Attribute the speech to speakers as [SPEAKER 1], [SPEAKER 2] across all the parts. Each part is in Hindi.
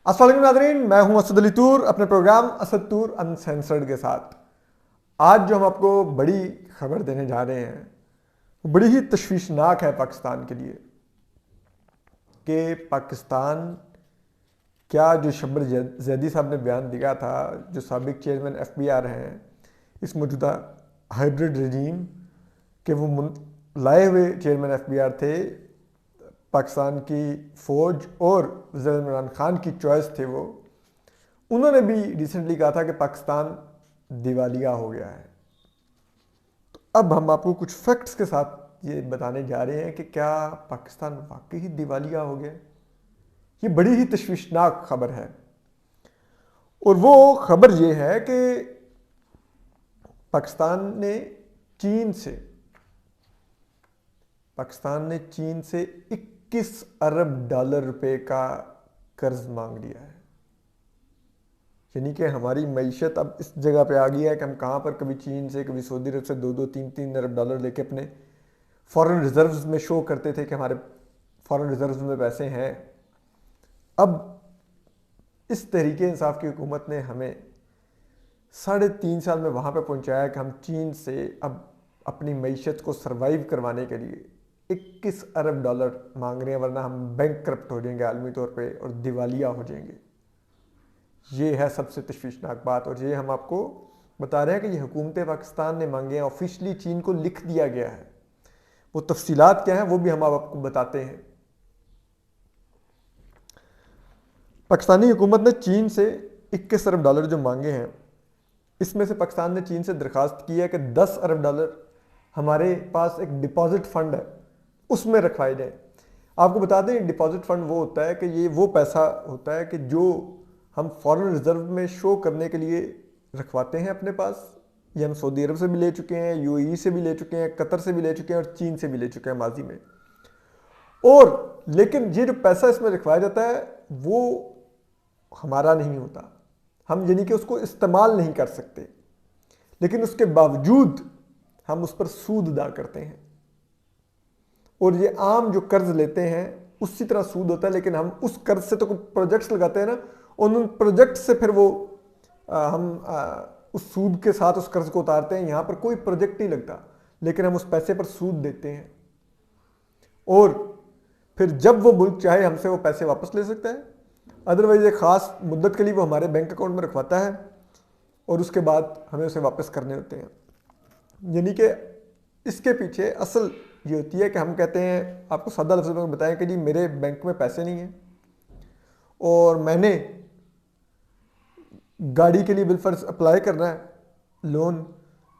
[SPEAKER 1] अस्सलाम वालेकुम नाज़रीन, मैं हूं असद अली तूर अपने प्रोग्राम असद तूर अनसेंसर्ड के साथ। आज जो हम आपको बड़ी खबर देने जा रहे हैं वो बड़ी ही तशवीशनाक है पाकिस्तान के लिए कि पाकिस्तान क्या जो शब्बर जैदी साहब ने बयान दिया था, जो साबिक चेयरमैन FBI हैं इस मौजूदा हाइब्रिड रजीम के, वो लाए हुए चेयरमैन FBI थे, पाकिस्तान की फ़ौज और वज़ीर इमरान खान की चॉइस थे वो। उन्होंने भी रिसेंटली कहा था कि पाकिस्तान दिवालिया हो गया है। तो अब हम आपको कुछ फैक्ट्स के साथ ये बताने जा रहे हैं कि क्या पाकिस्तान वाकई ही दिवालिया हो गया। ये बड़ी ही तशवीशनाक खबर है और वो खबर ये है कि पाकिस्तान ने चीन से 21 अरब डॉलर रुपए का कर्ज मांग लिया है। यानी कि हमारी मईशत अब इस जगह पे आ गई है कि हम कहाँ पर कभी चीन से कभी सऊदी अरब से 2-2, 3-3 अरब डॉलर लेके अपने फॉरेन रिजर्व्स में शो करते थे कि हमारे फॉरेन रिजर्व्स में पैसे हैं। अब इस तहरीके इंसाफ की हुकूमत ने हमें 3.5 साल में वहाँ पे पहुँचाया कि हम चीन से अब अपनी मईशत को सर्वाइव करवाने के लिए 21 अरब डॉलर मांग रहे हैं, वरना हम बैंकक्रप्ट हो जाएंगे आलमी तौर पे और दिवालिया हो जाएंगे। ये है सबसे तशवीशनाक बात और ये हम आपको बता रहे हैं कि ये हुकूमत पाकिस्तान ने मांगे हैं, ऑफिशियली चीन को लिख दिया गया है। वो तफसीलात क्या हैं वो भी हम आपको बताते हैं। पाकिस्तानी हुकूमत ने चीन से 21 अरब डॉलर जो मांगे हैं, इसमें से पाकिस्तान ने चीन से दरख्वास्त की है कि 10 अरब डॉलर हमारे पास एक डिपॉजिट फंड है उसमें रखवाए जाए। आपको बता दें डिपॉजिट फंड वो होता है कि ये वो पैसा होता है कि जो हम फॉरेन रिजर्व में शो करने के लिए रखवाते हैं अपने पास। ये हम सऊदी अरब से भी ले चुके हैं, UAE से भी ले चुके हैं, कतर से भी ले चुके हैं और चीन से भी ले चुके हैं माजी में। और लेकिन ये जो पैसा इसमें रखवाया जाता है वो हमारा नहीं होता, हम यानी कि उसको इस्तेमाल नहीं कर सकते, लेकिन उसके बावजूद हम उस पर सूद अदा करते हैं। और ये आम जो कर्ज लेते हैं उसी तरह सूद होता है, लेकिन हम उस कर्ज से तो कुछ प्रोजेक्ट्स लगाते हैं ना, और उन प्रोजेक्ट से फिर वो उस सूद के साथ उस कर्ज को उतारते हैं। यहाँ पर कोई प्रोजेक्ट नहीं लगता, लेकिन हम उस पैसे पर सूद देते हैं और फिर जब वो मुल्क चाहे हमसे वो पैसे वापस ले सकता है। अदरवाइज एक ख़ास मुद्दत के लिए वो हमारे बैंक अकाउंट में रखवाता है और उसके बाद हमें उसे वापस करने होते हैं। यानी कि इसके पीछे असल ये होती है कि हम कहते हैं, आपको सादा लफ्ज़ में बताएं कि जी मेरे बैंक में पैसे नहीं हैं और मैंने गाड़ी के लिए बिलफर्ज अप्लाई करना है लोन,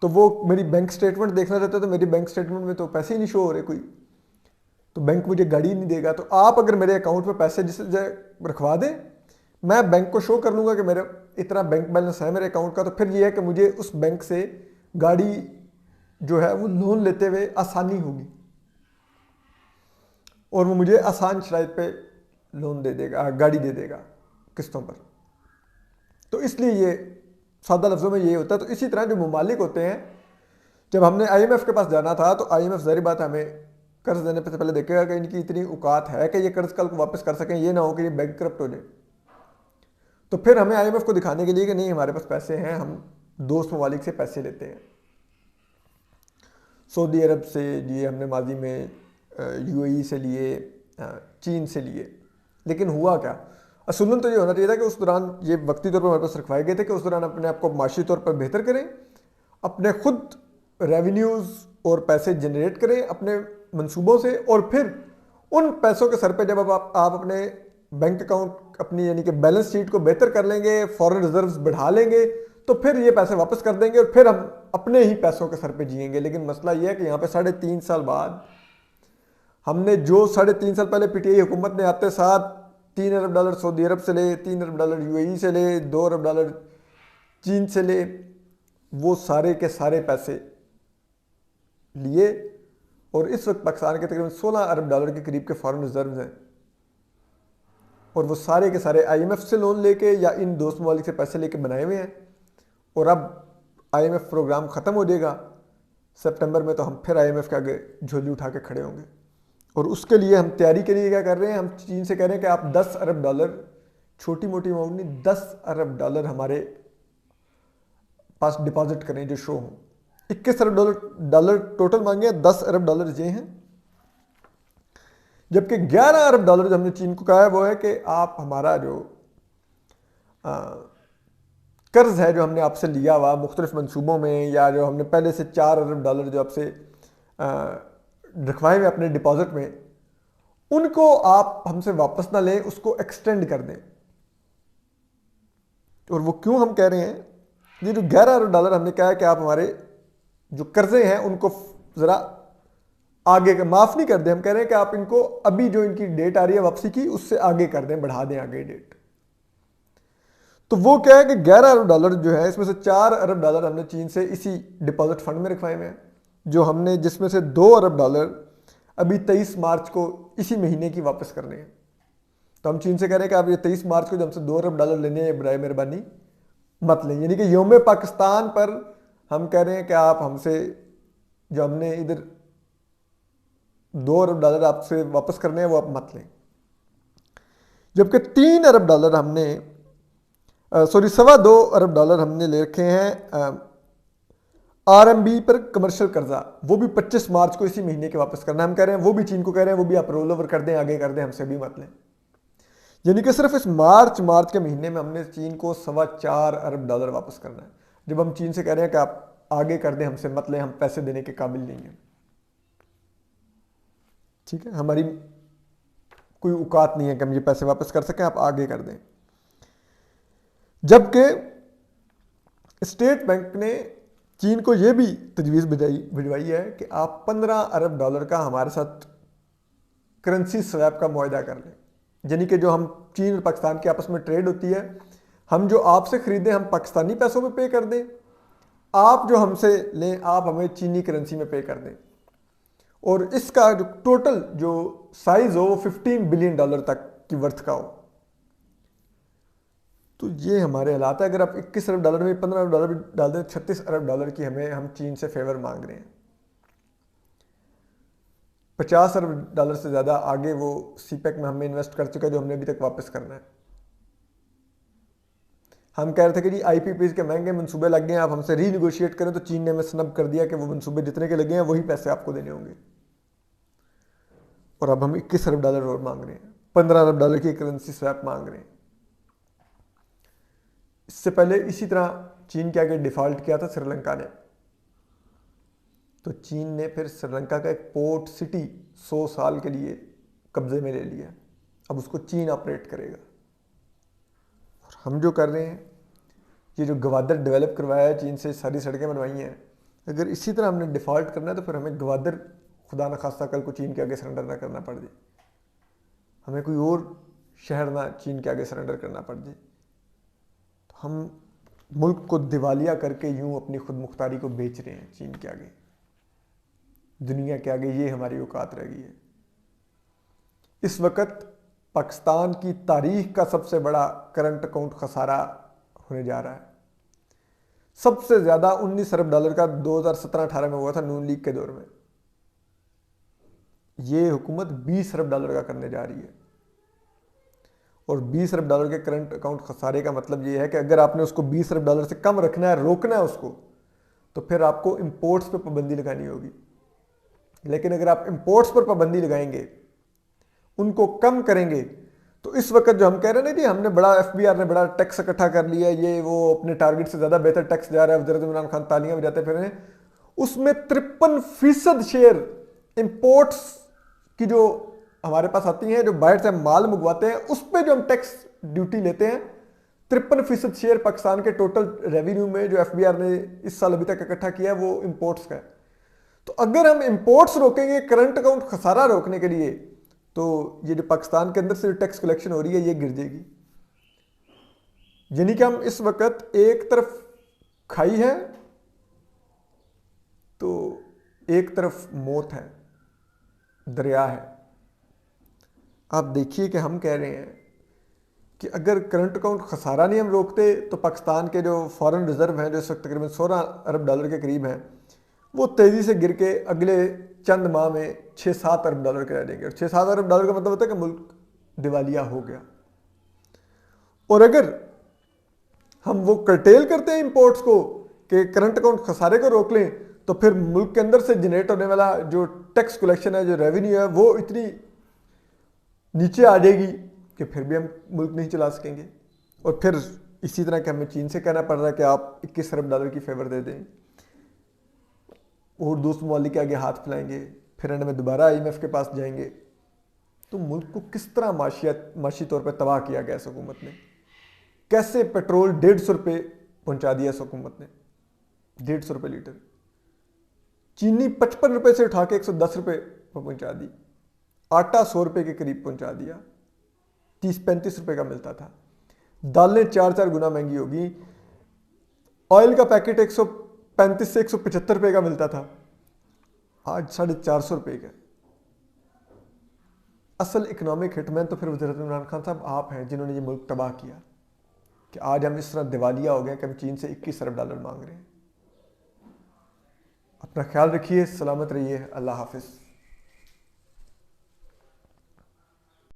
[SPEAKER 1] तो वो मेरी बैंक स्टेटमेंट देखना चाहता है तो मेरी बैंक स्टेटमेंट में तो पैसे ही नहीं शो हो रहे कोई, तो बैंक मुझे गाड़ी नहीं देगा। तो आप अगर मेरे अकाउंट में पैसे जिस रखवा दें, मैं बैंक को शो कर लूँगा कि मेरा इतना बैंक बैलेंस है मेरे अकाउंट का, तो फिर ये है कि मुझे उस बैंक से गाड़ी जो है वो लोन लेते हुए आसानी होगी और वो मुझे आसान शराइत पे लोन दे देगा, गाड़ी दे देगा किस्तों पर। तो इसलिए ये सादा लफ्ज़ों में ये होता है। तो इसी तरह जो ममालिक होते हैं, जब हमने IMF के पास जाना था तो IMF ज़ाहिर बात हमें कर्ज देने से पहले देखेगा कि इनकी इतनी औकात है कि ये कर्ज कल को वापस कर सकें, ये ना हो कि ये बैंकक्रप्ट हो जाए। तो फिर हमें IMF को दिखाने के लिए कि नहीं हमारे पास पैसे हैं, हम दोस्त ममालिक से पैसे लेते हैं। सऊदी अरब से लिए हमने माजी में, UAE से लिए, चीन से लिए। लेकिन हुआ क्या, असूलन तो ये होना चाहिए था कि उस दौरान ये वक्ती तौर पर हमारे पास रखवाए गए थे कि उस दौरान अपने आप को माशी तौर पर बेहतर करें, अपने खुद रेवेन्यूज़ और पैसे जनरेट करें अपने मंसूबों से, और फिर उन पैसों के सर पे जब आप अपने बैंक अकाउंट अपनी यानी कि बैलेंस शीट को बेहतर कर लेंगे, फॉरेन रिजर्व्स बढ़ा लेंगे, तो फिर ये पैसे वापस कर देंगे और फिर हम अपने ही पैसों के सर पे जिएंगे। लेकिन मसला ये है कि यहाँ पे 3.5 साल बाद हमने जो 3.5 साल पहले PTI हुकूमत ने आते साथ 3 अरब डॉलर सऊदी अरब से ले, 3 अरब डॉलर UAE से ले, 2 अरब डॉलर चीन से ले, वो सारे के सारे पैसे लिए और इस वक्त पाकिस्तान के तकरीबन 16 अरब डॉलर के करीब के फॉरेन रिजर्व हैं और वो सारे के सारे IMF से लोन लेके या इन दोस्त ममालिक से पैसे लेके बनाए हुए हैं। और अब IMF प्रोग्राम ख़त्म हो जाएगा सितंबर में, तो हम फिर IMF के आगे झोली उठा के खड़े होंगे। और उसके लिए हम तैयारी के लिए क्या कर रहे हैं, हम चीन से कह रहे हैं कि आप 10 अरब डॉलर छोटी मोटी अमाउंट नहीं, 10 अरब डॉलर हमारे पास डिपॉजिट करें जो शो हो। 21 अरब डॉलर टोटल मांगे, 10 अरब डॉलर ये हैं। जबकि 11 अरब डॉलर जो हमने चीन को कहा है वो है कि आप हमारा जो कर्ज है जो हमने आपसे लिया हुआ मुख्तलिफ मंसूबों में, या जो हमने पहले से 4 अरब डॉलर जो आपसे रखवाए हुए अपने डिपॉजिट में, उनको आप हमसे वापस ना लें, उसको एक्सटेंड कर दें। और वो क्यों हम कह रहे हैं, ये जो 11 अरब डॉलर हमने कहा है कि आप हमारे जो कर्जे हैं उनको ज़रा आगे माफ़ नहीं कर दें, हम कह रहे हैं कि आप इनको अभी जो इनकी डेट आ रही है वापसी की उससे आगे कर दें, बढ़ा दें आगे डेट। तो वो क्या है कि 11 अरब डॉलर जो है इसमें से 4 अरब डॉलर हमने चीन से इसी डिपॉजिट फंड में रखवाए हुए हैं, जो हमने जिसमें से 2 अरब डॉलर अभी 23 मार्च को इसी महीने की वापस करने हैं। तो हम चीन से कह रहे हैं कि आप ये 23 मार्च को जो हमसे 2 अरब डॉलर लेने हैं बराए मेहरबानी मत लें। यानी कि यौम पाकिस्तान पर हम कह रहे हैं कि आप हमसे जो हमने इधर 2 अरब डॉलर आपसे वापस करने हैं वो आप मत लें। जबकि 3 अरब डॉलर हमने 2.25 अरब डॉलर हमने ले रखे हैं आरएमबी पर कमर्शियल कर्जा, वो भी 25 मार्च को इसी महीने के वापस करना। हम कह रहे हैं वो भी चीन को कह रहे हैं वो भी आप रोल ओवर कर दें, आगे कर दें, हमसे भी मत लें। यानी कि सिर्फ इस मार्च के महीने में हमने चीन को 4.25 अरब डॉलर वापस करना है। जब हम चीन से कह रहे हैं कि आप आगे कर दें, हमसे मत लें, हम पैसे देने के काबिल नहीं हैं, ठीक है, हमारी कोई औकात नहीं है कि हम ये पैसे वापस कर सकें, आप आगे कर दें। जबकि स्टेट बैंक ने चीन को यह भी तजवीज़ भिजवाई है कि आप 15 अरब डॉलर का हमारे साथ करेंसी स्वैप का मुआहदा कर लें। यानी कि जो हम चीन और पाकिस्तान की आपस में ट्रेड होती है, हम जो आपसे खरीदें हम पाकिस्तानी पैसों में पे कर दें, आप जो हमसे लें आप हमें चीनी करेंसी में पे कर दें, और इसका जो टोटल जो साइज हो वो 15 बिलियन डॉलर तक की वर्थ का हो। तो ये हमारे हालात है। अगर आप 21 अरब डॉलर में 15 अरब डॉलर भी डाल दें, 36 अरब डॉलर की हम चीन से फेवर मांग रहे हैं। 50 अरब डॉलर से ज़्यादा आगे वो सीपेक में हमें इन्वेस्ट कर चुका है जो हमने अभी तक वापस करना है। हम कह रहे थे कि जी आईपीपीज के महंगे मंसूबे लग गए हैं, आप हमसे रीनिगोशिएट करें, तो चीन ने हमें स्नब कर दिया कि वो मंसूबे जितने के लगे हैं वही पैसे आपको देने होंगे। और अब हम 21 अरब डॉलर और मांग रहे हैं, 15 अरब डॉलर की करेंसी स्वैप मांग रहे हैं। इससे पहले इसी तरह चीन के आगे डिफॉल्ट किया था श्रीलंका ने, तो चीन ने फिर श्रीलंका का एक पोर्ट सिटी 100 साल के लिए कब्जे में ले लिया। अब उसको चीन ऑपरेट करेगा। और हम जो कर रहे हैं, ये जो गवादर डेवलप करवाया है चीन से, सारी सड़कें बनवाई हैं, अगर इसी तरह हमने डिफ़ॉल्ट करना है तो फिर हमें गवादर खुदा न खास्ता कल को चीन के आगे सरेंडर ना करना पड़ जाए, हमें कोई और शहर ना चीन के आगे सरेंडर करना पड़ जाए। तो हम मुल्क को दिवालिया करके यूं अपनी खुद मुख्तारी को बेच रहे हैं चीन के आगे, दुनिया के आगे। ये हमारी औकात रह गई है। इस वक्त पाकिस्तान की तारीख का सबसे बड़ा करंट अकाउंट खसारा होने जा रहा है। सबसे ज़्यादा 19 अरब डॉलर का 2017-18 में हुआ था नून लीग के दौर में। ये हुकूमत 20 अरब डॉलर का करने जा रही है। और 20 अरब डॉलर के करंट अकाउंट खसारे का मतलब ये है कि अगर आपने उसको 20 अरब डॉलर से कम रखना है, रोकना है उसको, तो फिर आपको इंपोर्ट्स पे पाबंदी लगानी होगी। लेकिन अगर आप इंपोर्ट्स पर पाबंदी लगाएंगे, उनको कम करेंगे, तो इस वक्त जो हम कह रहे हैं ना कि हमने बड़ा एफबीआर ने बड़ा टैक्स इकट्ठा कर लिया, ये वो अपने टारगेट से ज़्यादा बेहतर टैक्स जा रहा है, वज़ीर इमरान खान तालियां बजाते फिर रहे हैं, उसमें 53% शेयर इंपोर्ट्स की जो हमारे पास आती हैं, जो बाहर से हम माल मंगवाते हैं, उस पर जो हम टैक्स ड्यूटी लेते हैं, 53% शेयर पाकिस्तान के टोटल रेवेन्यू में जो एफबीआर ने इस साल अभी तक इकट्ठा किया है वो इंपोर्ट्स का है। तो अगर हम इंपोर्ट्स रोकेंगे करंट अकाउंट खसारा रोकने के लिए, तो ये जो पाकिस्तान के अंदर से टैक्स कलेक्शन हो रही है ये गिर जाएगी। यानी कि हम इस वक्त एक तरफ खाई है तो एक तरफ मौत है, दरिया है। आप देखिए कि हम कह रहे हैं कि अगर करंट अकाउंट खसारा नहीं हम रोकते, तो पाकिस्तान के जो फॉरेन रिजर्व हैं जो इस वक्त तकरीबन 16 अरब डॉलर के करीब हैं, वो तेज़ी से गिर के अगले चंद माह में 6-7 अरब डॉलर के रह जाएंगे। और 6-7 अरब डॉलर का मतलब होता है कि मुल्क दिवालिया हो गया। और अगर हम वो कर्टेल करते हैं इंपोर्ट्स को कि करंट अकाउंट खसारे को रोक लें, तो फिर मुल्क के अंदर से जनरेट होने वाला जो टैक्स कलेक्शन है, जो रेवेन्यू है, वो इतनी नीचे आ जाएगी कि फिर भी हम मुल्क नहीं चला सकेंगे। और फिर इसी तरह कि हमें चीन से कहना पड़ रहा है कि आप 21 अरब डॉलर की फेवर दे दें, और दोस्त ममालिक के आगे हाथ फैलाएंगे, फिर एंड में दोबारा IMF के पास जाएंगे। तो मुल्क को किस तरह माशी तौर पर तबाह किया गया इस हुकूमत ने। कैसे पेट्रोल 150 रुपये पहुंचा दिया इस हुकूमत ने, 150 रुपये लीटर। चीनी 55 रुपये से उठा के 110 रुपये पर पहुंचा दी। आटा 100 रुपये के करीब पहुंचा दिया, 30-35 रुपये का मिलता था। दालें 4-4 गुना महंगी होगी। ऑयल का पैकेट 135 से 175 रुपये का मिलता था, आज 450 रुपये का। असल इकोनॉमिक हिटमैन तो फिर वज़ीर इमरान खान साहब आप हैं, जिन्होंने ये मुल्क तबाह किया कि आज हम इस तरह दिवालिया हो गए कि हम चीन से 21 अरब डॉलर मांग रहे हैं। अपना ख्याल रखिए, सलामत रहिए, अल्लाह हाफिज़।